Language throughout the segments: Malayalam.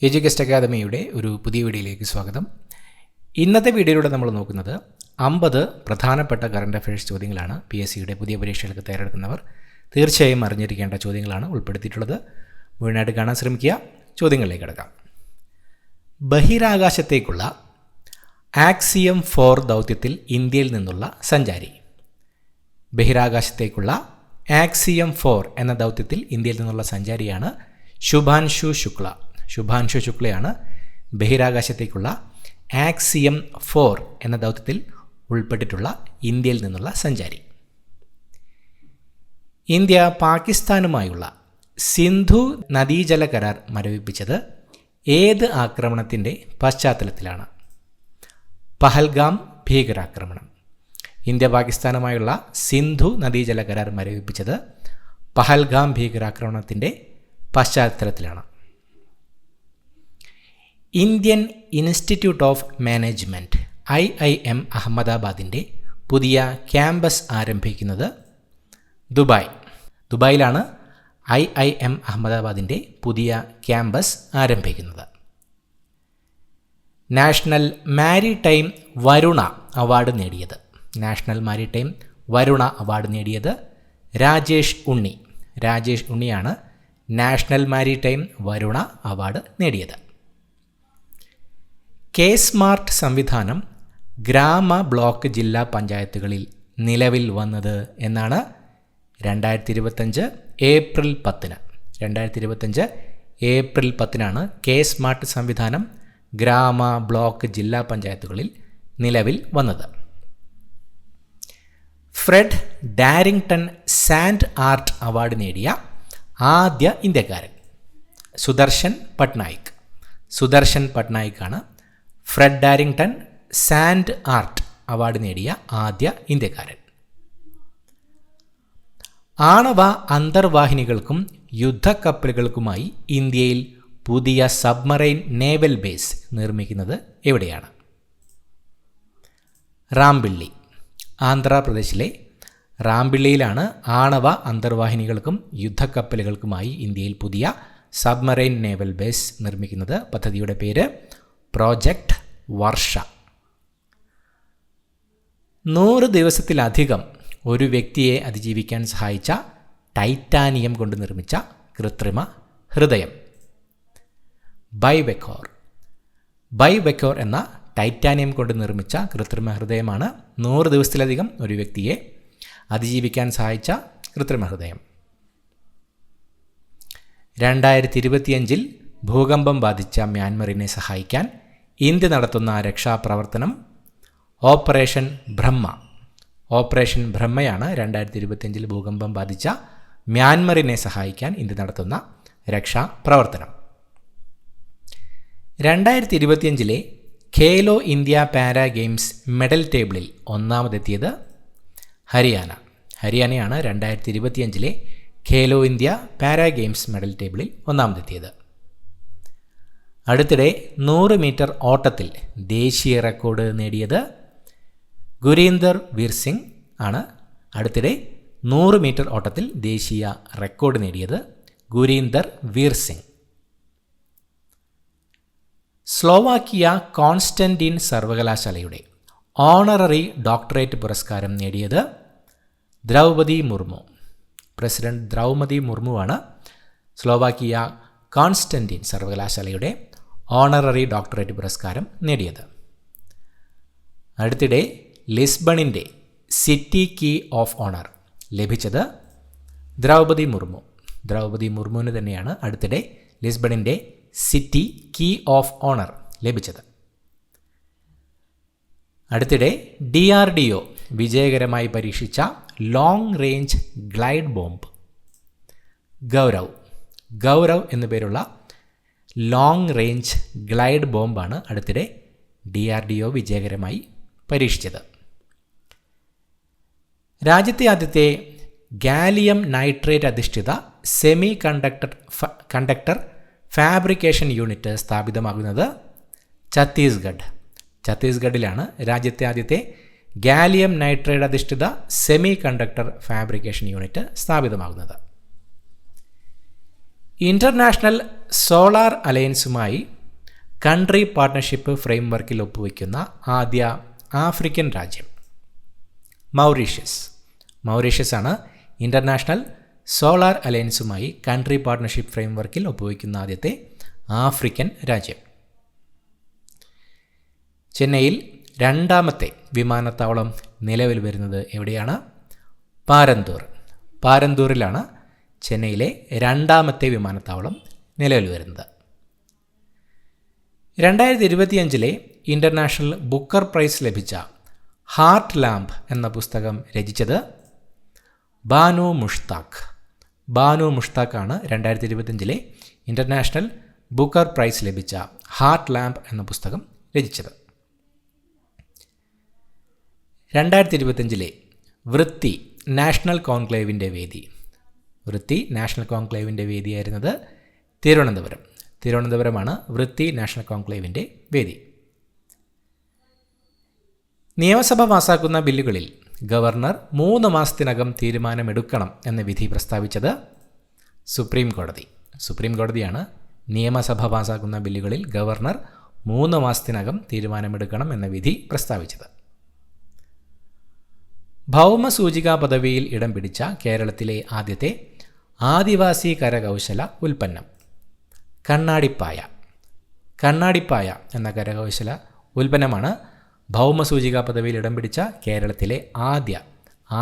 എഡ്യൂകസ്റ്റ് അക്കാദമിയുടെ ഒരു പുതിയ വീഡിയോയിലേക്ക് സ്വാഗതം. ഇന്നത്തെ വീഡിയോയിലൂടെ നമ്മൾ നോക്കുന്നത് 50 പ്രധാനപ്പെട്ട കറണ്ട് അഫയേഴ്സ് ചോദ്യങ്ങളാണ്. PSCയുടെ പുതിയ പരീക്ഷകൾക്ക് തയ്യാറെടുക്കുന്നവർ തീർച്ചയായും അറിഞ്ഞിരിക്കേണ്ട ചോദ്യങ്ങളാണ് ഉൾപ്പെടുത്തിയിട്ടുള്ളത്. മുഴുവനായിട്ട് കാണാൻ ശ്രമിക്കുക. ചോദ്യങ്ങളിലേക്ക് കിടക്കാം. ബഹിരാകാശത്തേക്കുള്ള ആക്സിയം 4 ദൗത്യത്തിൽ ഇന്ത്യയിൽ നിന്നുള്ള സഞ്ചാരി. ബഹിരാകാശത്തേക്കുള്ള ആക്സിയം 4 എന്ന ദൗത്യത്തിൽ ഇന്ത്യയിൽ നിന്നുള്ള സഞ്ചാരിയാണ് ശുഭാൻശു ശുക്ല. ശുഭാൻശു ശുക്ലയാണ് ബഹിരാകാശത്തേക്കുള്ള ആക്സിയം 4 എന്ന ദൗത്യത്തിൽ ഉൾപ്പെട്ടിട്ടുള്ള ഇന്ത്യയിൽ നിന്നുള്ള സഞ്ചാരി. ഇന്ത്യ പാകിസ്ഥാനുമായുള്ള സിന്ധു നദീജല കരാർ മരവിപ്പിച്ചത് ഏത് ആക്രമണത്തിൻ്റെ പശ്ചാത്തലത്തിലാണ്? പഹൽഗാം ഭീകരാക്രമണം. ഇന്ത്യ പാകിസ്ഥാനുമായുള്ള സിന്ധു നദീജല കരാർ മരവിപ്പിച്ചത് പഹൽഗാം ഭീകരാക്രമണത്തിൻ്റെ പശ്ചാത്തലത്തിലാണ്. Indian institute of management IIM അഹമ്മദാബാദിൻ്റെ പുതിയ ക്യാമ്പസ് ആരംഭിക്കുന്നത് ദുബായിലാണ് IIM അഹമ്മദാബാദിൻ്റെ പുതിയ ക്യാമ്പസ് ആരംഭിക്കുന്നത്. നാഷണൽ മാരിടൈം വരുണ അവാർഡ് നേടിയത്. നാഷണൽ മാരിടൈം വരുണ അവാർഡ് നേടിയത് രാജേഷ് ഉണ്ണിയാണ് നാഷണൽ മാരിടൈം വരുണ അവാർഡ് നേടിയത്. K-സ്മാർട്ട് സംവിധാനം ഗ്രാമ ബ്ലോക്ക് ജില്ലാ പഞ്ചായത്തുകളിൽ നിലവിൽ വന്നത് എന്നാണ്? 2025 ഏപ്രിൽ 10. 2025 ഏപ്രിൽ 10 K-സ്മാർട്ട് സംവിധാനം ഗ്രാമ ബ്ലോക്ക് ജില്ലാ പഞ്ചായത്തുകളിൽ നിലവിൽ വന്നത്. Fred Darington sand art award നേടിയ ആദ്യ ഇന്ത്യക്കാരൻ സുദർശൻ പട്നായിക്കാണ് Fred Darington sand art award നേടിയ ആദ്യ ഇന്ത്യക്കാരൻ. ആണവ അന്തർവാഹിനികൾക്കും യുദ്ധക്കപ്പലുകൾക്കുമായി ഇന്ത്യയിൽ പുതിയ സബ്മറൈൻ നേവൽ ബേസ് നിർമ്മിക്കുന്നത് എവിടെയാണ്? റാംപിള്ളി. ആന്ധ്രാപ്രദേശിലെ റാംപിള്ളിയിലാണ് ആണവ അന്തർവാഹിനികൾക്കും യുദ്ധക്കപ്പലുകൾക്കുമായി ഇന്ത്യയിൽ പുതിയ സബ്മറൈൻ നേവൽ ബേസ് നിർമ്മിക്കുന്നത്. പദ്ധതിയുടെ പേര് പ്രോജക്റ്റ് വർഷ. 100 ദിവസത്തിലധികം ഒരു വ്യക്തിയെ അതിജീവിക്കാൻ സഹായിച്ച ടൈറ്റാനിയം കൊണ്ട് നിർമ്മിച്ച കൃത്രിമ ഹൃദയം ബൈവെക്കോർ എന്ന ടൈറ്റാനിയം കൊണ്ട് നിർമ്മിച്ച കൃത്രിമ ഹൃദയമാണ് 100 ദിവസത്തിലധികം ഒരു വ്യക്തിയെ അതിജീവിക്കാൻ സഹായിച്ച കൃത്രിമ ഹൃദയം. 2025 ഭൂകമ്പം ബാധിച്ച മ്യാൻമറിനെ സഹായിക്കാൻ ഇന്ത്യ നടത്തുന്ന രക്ഷാപ്രവർത്തനം ഓപ്പറേഷൻ ബ്രഹ്മയാണ് 2025 ഭൂകമ്പം ബാധിച്ച മ്യാൻമറിനെ സഹായിക്കാൻ ഇന്ത്യ നടത്തുന്ന രക്ഷാപ്രവർത്തനം. 2025 Khelo India para games medal ടേബിളിൽ ഒന്നാമതെത്തിയത് ഹരിയാനയാണ് 2025 Khelo India para games medal ടേബിളിൽ ഒന്നാമതെത്തിയത്. അടുത്തിടെ 100 മീറ്റർ ഓട്ടത്തിൽ ദേശീയ റെക്കോർഡ് നേടിയത് ഗുരീന്ദർ വീർ സിംഗ് ആണ്. അടുത്തിടെ 100 മീറ്റർ ഓട്ടത്തിൽ ദേശീയ റെക്കോർഡ് നേടിയത് ഗുരീന്ദർ വീർ സിംഗ്. സ്ലോവാക്കിയ കോൺസ്റ്റന്റീൻ സർവകലാശാലയുടെ ഓണററി ഡോക്ടറേറ്റ് പുരസ്കാരം നേടിയത് പ്രസിഡന്റ് ദ്രൗപദി മുർമുവാണ് സ്ലോവാക്കിയ കോൺസ്റ്റന്റീൻ സർവകലാശാലയുടെ ഓണററി ഡോക്ടറേറ്റ് പുരസ്കാരം നേടിയത്. അടുത്തിടെ ലിസ്ബണിൻ്റെ സിറ്റി കീ ഓഫ് ഓണർ ലഭിച്ചത് ദ്രൗപദി മുർമുവിന് തന്നെയാണ് അടുത്തിടെ ലിസ്ബണിൻ്റെ സിറ്റി കീ ഓഫ് ഓണർ ലഭിച്ചത്. അടുത്തിടെ DRDO വിജയകരമായി പരീക്ഷിച്ച long range glide bomb Gaurav എന്നു പേരുള്ള ലോങ് റേഞ്ച് ഗ്ലൈഡ് ബോംബാണ് അടുത്തിടെ DRDO വിജയകരമായി പരീക്ഷിച്ചത്. രാജ്യത്തെ ആദ്യത്തെ ഗാലിയം നൈട്രേറ്റ് അധിഷ്ഠിത സെമി കണ്ടക്ടർ ഫാബ്രിക്കേഷൻ യൂണിറ്റ് സ്ഥാപിതമാകുന്നത് ഛത്തീസ്ഗഡിലാണ് രാജ്യത്തെ ആദ്യത്തെ ഗാലിയം നൈട്രേറ്റ് അധിഷ്ഠിത സെമി കണ്ടക്ടർ ഫാബ്രിക്കേഷൻ യൂണിറ്റ് സ്ഥാപിതമാകുന്നത്. ഇൻ്റർനാഷണൽ സോളാർ അലയൻസുമായി കൺട്രി പാർട്ട്ണർഷിപ്പ് ഫ്രെയിംവർക്കിൽ ഒപ്പുവയ്ക്കുന്ന ആദ്യ ആഫ്രിക്കൻ രാജ്യം മൗറീഷ്യസ് ആണ് ഇൻ്റർനാഷണൽ സോളാർ അലയൻസുമായി കൺട്രി പാർട്ട്ണർഷിപ്പ് ഫ്രെയിംവർക്കിൽ ഒപ്പുവയ്ക്കുന്ന ആദ്യത്തെ ആഫ്രിക്കൻ രാജ്യം. ചെന്നൈയിൽ രണ്ടാമത്തെ വിമാനത്താവളം നിലവിൽ വരുന്നത് എവിടെയാണ്? പാരന്തൂറിലാണ് ചെന്നൈയിലെ രണ്ടാമത്തെ വിമാനത്താവളം നിലവിൽ വരുന്നത്. 2025 ഇൻ്റർനാഷണൽ ബുക്കർ പ്രൈസ് ലഭിച്ച ഹാർട്ട് ലാമ്പ് എന്ന പുസ്തകം രചിച്ചത് ബാനു മുഷ്താഖാണ് 2025 ഇൻ്റർനാഷണൽ ബുക്കർ പ്രൈസ് ലഭിച്ച ഹാർട്ട് ലാമ്പ് എന്ന പുസ്തകം രചിച്ചത്. 2025 വൃത്തി നാഷണൽ കോൺക്ലേവിൻ്റെ വേദിയായിരുന്നത് തിരുവനന്തപുരമാണ് വൃത്തി നാഷണൽ കോൺക്ലേവിൻ്റെ വേദി. നിയമസഭ പാസാക്കുന്ന ബില്ലുകളിൽ ഗവർണർ 3 മാസത്തിനകം തീരുമാനമെടുക്കണം എന്ന വിധി പ്രസ്താവിച്ചത് സുപ്രീം കോടതിയാണ് നിയമസഭ പാസാക്കുന്ന ബില്ലുകളിൽ ഗവർണർ 3 മാസത്തിനകം തീരുമാനമെടുക്കണം എന്ന വിധി പ്രസ്താവിച്ചത്. ഭൗമസൂചികാ പദവിയിൽ ഇടം പിടിച്ച കേരളത്തിലെ ആദ്യത്തെ ആദിവാസി കരകൗശല ഉൽപ്പന്നം കണ്ണാടിപ്പായ എന്ന കരകൗശല ഉൽപ്പന്നമാണ് ഭൗമസൂചികാ പദവിയിൽ ഇടം പിടിച്ച കേരളത്തിലെ ആദ്യ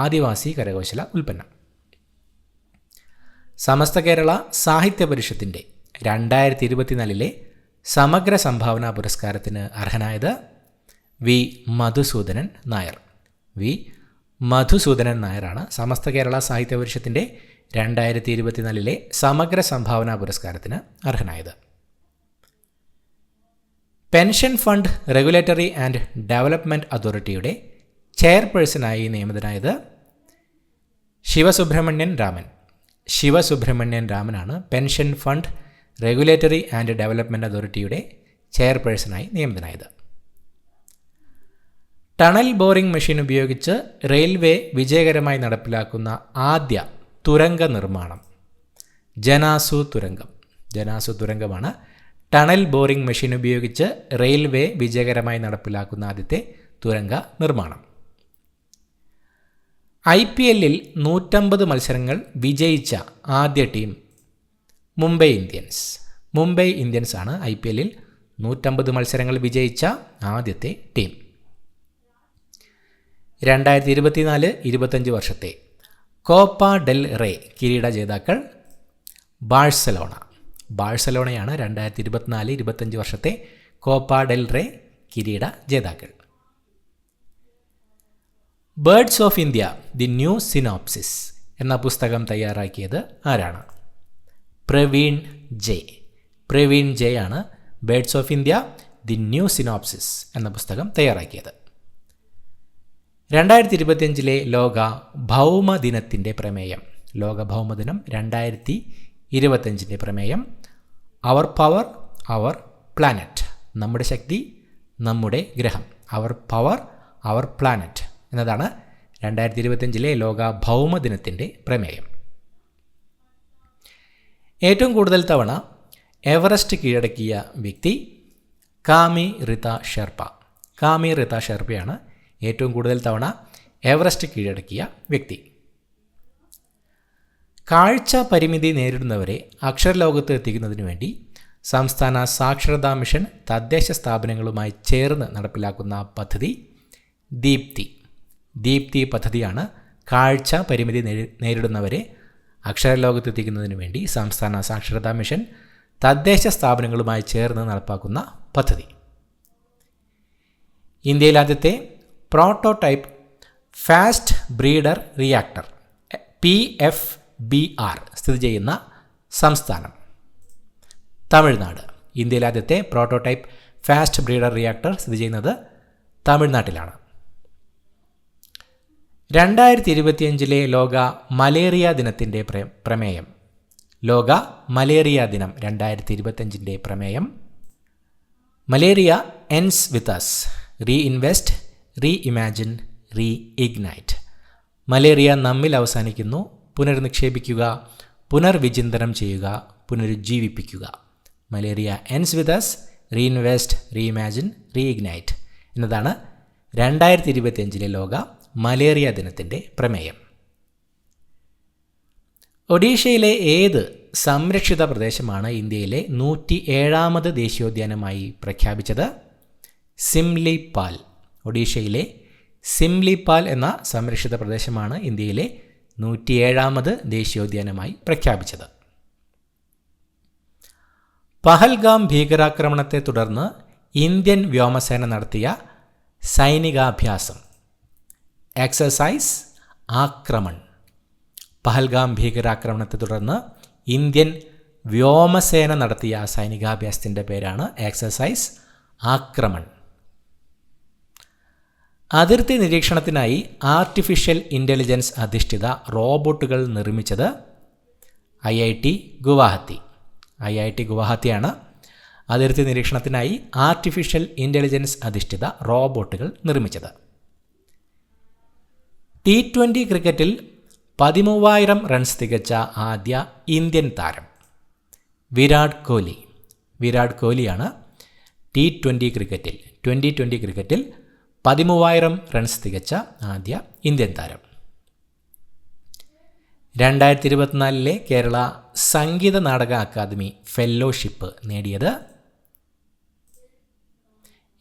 ആദിവാസി കരകൗശല ഉൽപ്പന്നം. സമസ്ത കേരള സാഹിത്യ പരിഷത്തിൻ്റെ 2024 സമഗ്ര സംഭാവന പുരസ്കാരത്തിന് അർഹനായത് വി മധുസൂദനൻ നായരാണ്. സമസ്ത കേരള സാഹിത്യ പരിഷത്തിൻ്റെ 2024 സമഗ്ര സംഭാവന പുരസ്കാരത്തിന് അർഹനായത്. Pension fund regulatory and development അതോറിറ്റിയുടെ ചെയർപേഴ്സണായി നിയമിതനായത് ശിവസുബ്രഹ്മണ്യൻ രാമനാണ്. Pension fund regulatory and development അതോറിറ്റിയുടെ ചെയർപേഴ്സണായി നിയമിതനായത്. ടണൽ ബോറിംഗ് മെഷീൻ ഉപയോഗിച്ച് റെയിൽവേ വിജയകരമായി നടപ്പിലാക്കുന്ന ആദ്യ തുരങ്ക നിർമ്മാണം ജനാസു തുരങ്കമാണ്. ടണൽ ബോറിംഗ് മെഷീൻ ഉപയോഗിച്ച് റെയിൽവേ വിജയകരമായി നടപ്പിലാക്കുന്ന ആദ്യത്തെ തുരങ്ക നിർമ്മാണം. IPLൽ 150 മത്സരങ്ങൾ വിജയിച്ച ആദ്യ ടീം മുംബൈ ഇന്ത്യൻസ് ആണ്. IPLൽ 150 മത്സരങ്ങൾ വിജയിച്ച ആദ്യത്തെ ടീം. 2024-25 വർഷത്തെ കോപ്പ ഡെൽ റേ കിരീട ജേതാക്കൾ ബാഴ്സലോണയാണ് 2024-25 വർഷത്തെ കോപ്പ ഡെൽ റേ കിരീട ജേതാക്കൾ. Birds of India the new synopsis എന്ന പുസ്തകം തയ്യാറാക്കിയത് ആരാണ്? പ്രവീൺ ജെ ആണ് birds of India the new synopsis എന്ന പുസ്തകം തയ്യാറാക്കിയത്. 2025 ലോക ഭൗമദിനത്തിൻ്റെ പ്രമേയം ലോക ഭൗമദിനം 2025 പ്രമേയം അവർ പവർ അവർ പ്ലാനറ്റ്, നമ്മുടെ ശക്തി നമ്മുടെ ഗ്രഹം. അവർ പവർ അവർ പ്ലാനറ്റ് എന്നതാണ് 2025 ലോക ഭൗമദിനത്തിൻ്റെ പ്രമേയം. ഏറ്റവും കൂടുതൽ തവണ എവറസ്റ്റ് കീഴടക്കിയ വ്യക്തി കാമി റിത ഷെർപ്പയാണ് ഏറ്റവും കൂടുതൽ തവണ എവറസ്റ്റ് കീഴടക്കിയ വ്യക്തി. കാഴ്ച പരിമിതി നേരിടുന്നവരെ അക്ഷരലോകത്ത് എത്തിക്കുന്നതിന് വേണ്ടി സംസ്ഥാന സാക്ഷരതാ മിഷൻ തദ്ദേശ സ്ഥാപനങ്ങളുമായി ചേർന്ന് നടപ്പിലാക്കുന്ന പദ്ധതി ദീപ്തി പദ്ധതിയാണ്. കാഴ്ച പരിമിതി നേരിടുന്നവരെ അക്ഷരലോകത്ത് എത്തിക്കുന്നതിന് വേണ്ടി സംസ്ഥാന സാക്ഷരതാ മിഷൻ തദ്ദേശ സ്ഥാപനങ്ങളുമായി ചേർന്ന് നടപ്പാക്കുന്ന പദ്ധതി. ഇന്ത്യയിൽ ആദ്യത്തെ prototype fast breeder reactor PFBR സ്ഥിതി ചെയ്യുന്ന സംസ്ഥാനം തമിഴ്നാട്. ഇന്ത്യയിൽ ആദ്യത്തെ പ്രോട്ടോടൈപ്പ് ഫാസ്റ്റ് ബ്രീഡർ റിയാക്ടർ സ്ഥിതി ചെയ്യുന്നത് തമിഴ്നാട്ടിലാണ്. 2025 ലോക മലേറിയ ദിനത്തിൻ്റെ പ്രമേയം ലോക മലേറിയ ദിനം 2025 പ്രമേയം malaria ends with us, reinvest, reimagine, reignite. Malaria നമ്മിൽ അവസാനിക്കുന്നു, പുനർനിക്ഷേപിക്കുക, പുനർവിചിന്തനം ചെയ്യുക, പുനരുജ്ജീവിപ്പിക്കുക. Malaria ends with us, reinvest, reimagine, reignite എന്നതാണ് 2025 ലോക മലേറിയ ദിനത്തിൻ്റെ പ്രമേയം. ഒഡീഷയിലെ ഏത് സംരക്ഷിത പ്രദേശമാണ് ഇന്ത്യയിലെ 107ാമത് ദേശീയോദ്യാനമായി പ്രഖ്യാപിച്ചത്? സിംലിപാൽ. ഒഡീഷയിലെ സിംലിപാൽ എന്ന സംരക്ഷിത പ്രദേശമാണ് ഇന്ത്യയിലെ 107ാമത് ദേശീയോദ്യാനമായി പ്രഖ്യാപിച്ചത്. പഹൽഗാം ഭീകരാക്രമണത്തെ തുടർന്ന് ഇന്ത്യൻ വ്യോമസേന നടത്തിയ സൈനികാഭ്യാസം എക്സസൈസ് ആക്രമൺ. പഹൽഗാം ഭീകരാക്രമണത്തെ തുടർന്ന് ഇന്ത്യൻ വ്യോമസേന നടത്തിയ സൈനികാഭ്യാസത്തിൻ്റെ പേരാണ് എക്സസൈസ് ആക്രമൺ. അതിർത്തി നിരീക്ഷണത്തിനായി ആർട്ടിഫിഷ്യൽ ഇൻ്റലിജൻസ് അധിഷ്ഠിത റോബോട്ടുകൾ നിർമ്മിച്ചത് IIT ഗുവാഹത്തി. IIT ഗുവാഹത്തിയാണ് അതിർത്തി നിരീക്ഷണത്തിനായി ആർട്ടിഫിഷ്യൽ ഇൻ്റലിജൻസ് അധിഷ്ഠിത റോബോട്ടുകൾ നിർമ്മിച്ചത്. T20 ക്രിക്കറ്റിൽ 13,000 റൺസ് തികച്ച ആദ്യ ഇന്ത്യൻ താരം വിരാട് കോഹ്ലി. വിരാട് കോഹ്ലിയാണ് T20 ക്രിക്കറ്റിൽ 2020 ക്രിക്കറ്റിൽ 13,000 റൺസ് തികച്ച ആദ്യ ഇന്ത്യൻ താരം. 2024 കേരള സംഗീത നാടക അക്കാദമി ഫെല്ലോഷിപ്പ് നേടിയത്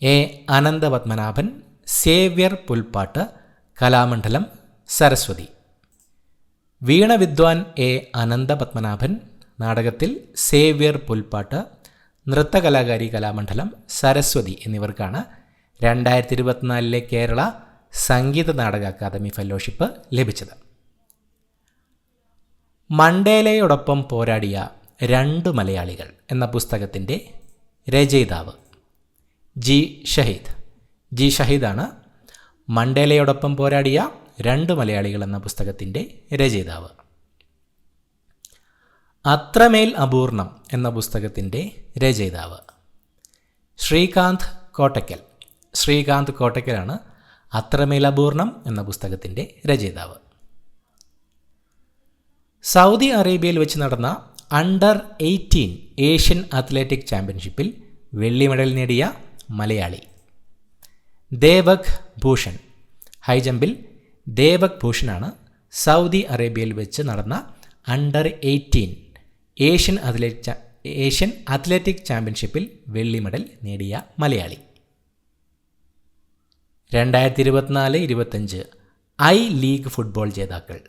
A. അനന്തപത്മനാഭൻ, സേവ്യർ പുൽപ്പാട്ട്, കലാമണ്ഡലം സരസ്വതി. വീണ വിദ്വാൻ A. അനന്തപത്മനാഭൻ, നാടകത്തിൽ സേവ്യർ പുൽപ്പാട്ട്, നൃത്തകലാകാരി കലാമണ്ഡലം സരസ്വതി എന്നിവർക്കാണ് 2024 കേരള സംഗീത നാടക അക്കാദമി ഫെല്ലോഷിപ്പ് ലഭിച്ചത്. മണ്ടേലയോടൊപ്പം പോരാടിയ 2 മലയാളികൾ എന്ന പുസ്തകത്തിൻ്റെ രചയിതാവ് ജി ഷഹീദ്. ജി ഷഹീദാണ് മണ്ടേലയോടൊപ്പം പോരാടിയ 2 മലയാളികൾ എന്ന പുസ്തകത്തിൻ്റെ രചയിതാവ്. അത്രമേൽ അപൂർണം എന്ന പുസ്തകത്തിൻ്റെ രചയിതാവ് ശ്രീകാന്ത് കോട്ടയ്ക്കൽ. ശ്രീകാന്ത് കോട്ടയ്ക്കലാണ് അത്രമേൽ അപൂർണം എന്ന പുസ്തകത്തിൻ്റെ രചയിതാവ്. സൗദി അറേബ്യയിൽ വെച്ച് നടന്ന അണ്ടർ 18 ഏഷ്യൻ അത്ലറ്റിക് ചാമ്പ്യൻഷിപ്പിൽ വെള്ളി മെഡൽ നേടിയ മലയാളി ദേവക് ഭൂഷൺ. ഹൈജമ്പിൽ ദേവക് ഭൂഷണാണ് സൗദി അറേബ്യയിൽ വെച്ച് നടന്ന അണ്ടർ 18 ഏഷ്യൻ അത്ലറ്റിക് ചാമ്പ്യൻഷിപ്പിൽ വെള്ളി മെഡൽ നേടിയ മലയാളി. 2024-25 ഐ ലീഗ് ഫുട്ബോൾ ജേതാക്കൾ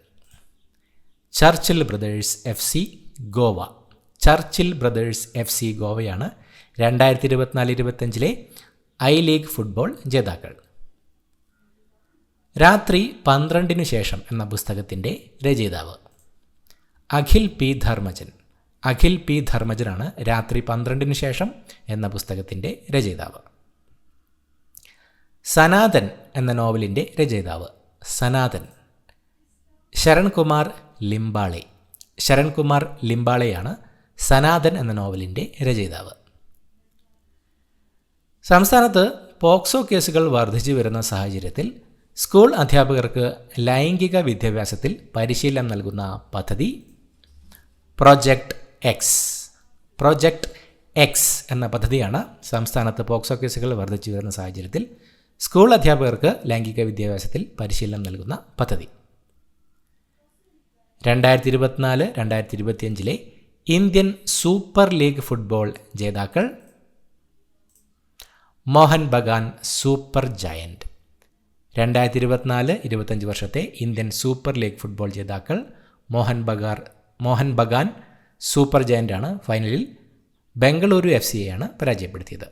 Churchill Brothers FC Goa. Churchill Brothers FC ഗോവയാണ് 2024-25 ഐ ലീഗ് ഫുട്ബോൾ ജേതാക്കൾ. രാത്രി 12 ശേഷം എന്ന പുസ്തകത്തിൻ്റെ രചയിതാവ് അഖിൽ പി ധർമ്മജൻ. അഖിൽ പി ധർമ്മജനാണ് രാത്രി 12 ശേഷം എന്ന പുസ്തകത്തിൻ്റെ രചയിതാവ്. സനാതൻ എന്ന നോവലിൻ്റെ രചയിതാവ് സനാതൻ ശരൺകുമാർ ലിംബാളെ. ശരൺകുമാർ ലിംബാളെയാണ് സനാതൻ എന്ന നോവലിൻ്റെ രചയിതാവ്. സംസ്ഥാനത്ത് പോക്സോ കേസുകൾ വർദ്ധിച്ചു വരുന്ന സാഹചര്യത്തിൽ സ്കൂൾ അധ്യാപകർക്ക് ലൈംഗിക വിദ്യാഭ്യാസത്തിൽ പരിശീലനം നൽകുന്ന പദ്ധതി പ്രോജക്റ്റ് എക്സ് എന്ന പദ്ധതിയാണ് സംസ്ഥാനത്ത് പോക്സോ കേസുകൾ വർദ്ധിച്ചു വരുന്ന സാഹചര്യത്തിൽ സ്കൂൾ അധ്യാപകർക്ക് ലൈംഗിക വിദ്യാഭ്യാസത്തിൽ പരിശീലനം നൽകുന്ന പദ്ധതി. 2024-2025 ഇന്ത്യൻ സൂപ്പർ ലീഗ് ഫുട്ബോൾ ജേതാക്കൾ മോഹൻ ബഗാൻ സൂപ്പർ ജയൻറ്റ്. 2024-25 വർഷത്തെ ഇന്ത്യൻ സൂപ്പർ ലീഗ് ഫുട്ബോൾ ജേതാക്കൾ മോഹൻ ബഗാൻ സൂപ്പർ ജയൻ്റാണ്. ഫൈനലിൽ ബംഗളൂരു FCയെയാണ് പരാജയപ്പെടുത്തിയത്.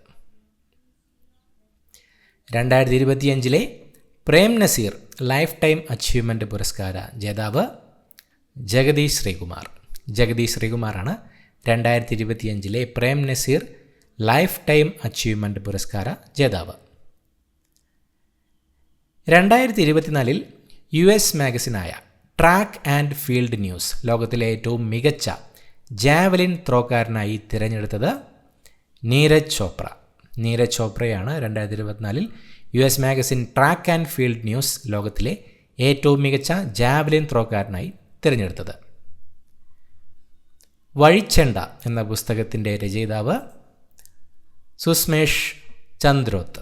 2025 Prem Nazir lifetime achievement പുരസ്കാര ജേതാവ് ജഗദീഷ് ശ്രീകുമാർ. ജഗദീഷ് ശ്രീകുമാറാണ് 2025 Prem Nazir lifetime achievement പുരസ്കാര ജേതാവ്. 2024 US മാഗസിനായ ട്രാക്ക് ആൻഡ് ഫീൽഡ് ന്യൂസ് ലോകത്തിലെ ഏറ്റവും മികച്ച ജാവലിൻ ത്രോക്കാരനായി തിരഞ്ഞെടുത്തത് നീരജ് ചോപ്ര. നീരജ് ചോപ്രയാണ് 2024 US magazine track and field news ലോകത്തിലെ ഏറ്റവും മികച്ച ജാവലിൻ ത്രോക്കാരനായി തിരഞ്ഞെടുത്തത്. വഴിച്ചെണ്ട എന്ന പുസ്തകത്തിൻ്റെ രചയിതാവ് സുസ്മേഷ് ചന്ദ്രോത്ത്.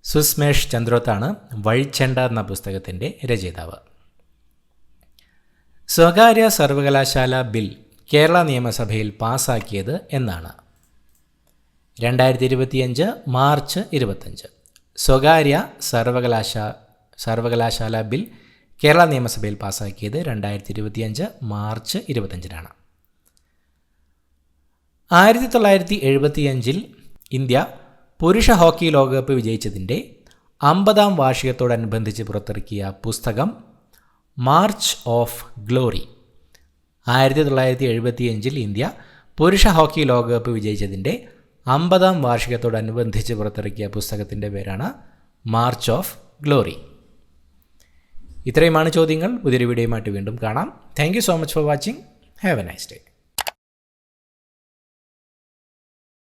സുസ്മേഷ് ചന്ദ്രോത്താണ് വഴിച്ചെണ്ട എന്ന പുസ്തകത്തിൻ്റെ രചയിതാവ്. സ്വകാര്യ സർവകലാശാല ബിൽ കേരള നിയമസഭയിൽ പാസാക്കിയത് എന്നാണ്? 2025 മാർച്ച് 25. സ്വകാര്യ സർവകലാശാല ബിൽ കേരള നിയമസഭയിൽ പാസാക്കിയത് 2025 മാർച്ച് 25-നാണ്. 1975 ഇന്ത്യ പുരുഷ ഹോക്കി ലോകകപ്പ് വിജയിച്ചതിൻ്റെ 50-ാം വാർഷികത്തോടനുബന്ധിച്ച് പുറത്തിറക്കിയ പുസ്തകം മാർച്ച് ഓഫ് ഗ്ലോറി. 1975 ഇന്ത്യ പുരുഷ ഹോക്കി ലോകകപ്പ് വിജയിച്ചതിൻ്റെ 50-ാം വാർഷികത്തോടനുബന്ധിച്ച് പുറത്തിറക്കിയ പുസ്തകത്തിൻ്റെ പേരാണ് മാർച്ച് ഓഫ് ഗ്ലോറി. ഇത്രയുമാണ് ചോദ്യങ്ങൾ. പുതിയൊരു വീഡിയോയുമായിട്ട് വീണ്ടും കാണാം. Thank you so much for watching. Have A nice day.